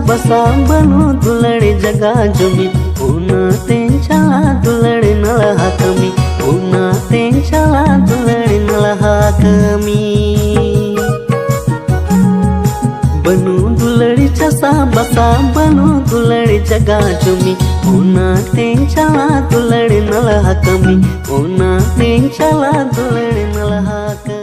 बसा बनू दुलड़ी जगा जुमी पुन्हा त्यांच्याला दुलड़ी नळहा कमी पुन्हा त्यांच्याला दुलड़ी नळहा कमी बनू दुलड़ीच्या सा बसा बनू दुलड़ी जगा जुमी पुन्हा त्यांच्याला दुलड़ी नळहा कमी पुन्हा त्यांच्याला दुलड़ी नळहा कमी।